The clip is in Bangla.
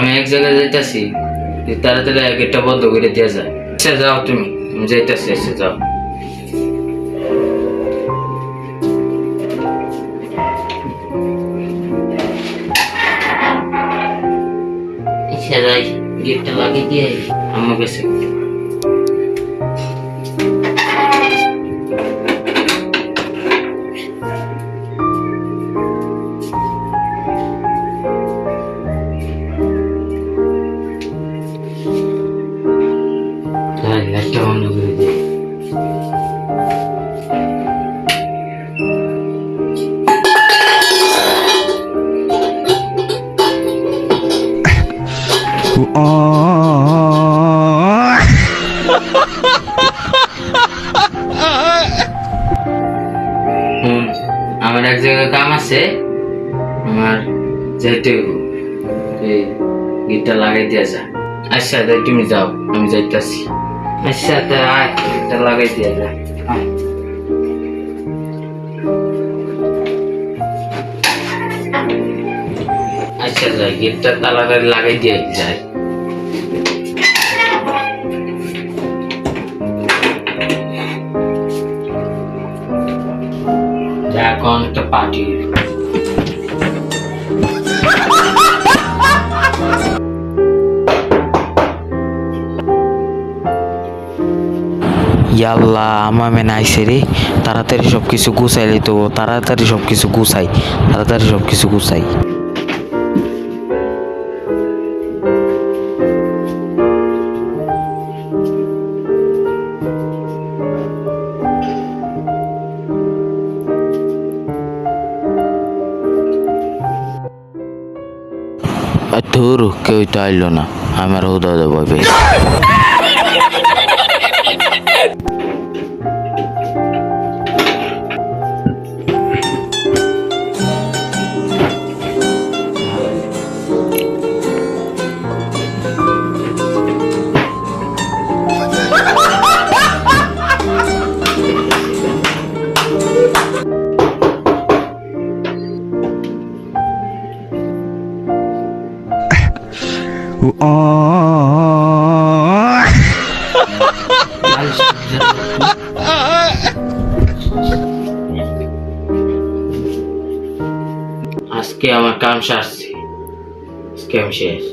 আমি এক জায়গায় যাইতাছি, তাড়াতাড়ি গেটটা বন্ধ করে দিয়ে যায়। আচ্ছা যাও তুমি, আমি যাইতাছি। আচ্ছা যাও। আচ্ছা যাই, গেটটা লাগিয়ে দিয়ে আমার কাছে। লাইটটা বন্ধ করে দিই। আমার এক জায়গায় কাম আছে, আমার যাইতে গিটটা লাগাই দিয়া যা। আচ্ছা তাই তুমি যাও, আমি যাইতাছি। আচ্ছা তাই গিটটা লাগাই দিয়া যা। আচ্ছা যাই, গিটটা তালা লাগাই দিয়ে যায়। এখন একটা পার্টি। ইয়াল্লা আমার মেন আইসে রে, তাড়াতাড়ি সবকিছু গুছাইলে তো, তাড়াতাড়ি সবকিছু গুছাই, তাড়াতাড়ি সবকিছু গুছাই। ধুর, কেউ তো আইলো না, আমার হুদা দেবো বেশ। আজকে আমার কাম সারছি, আজকে আমি শেষ।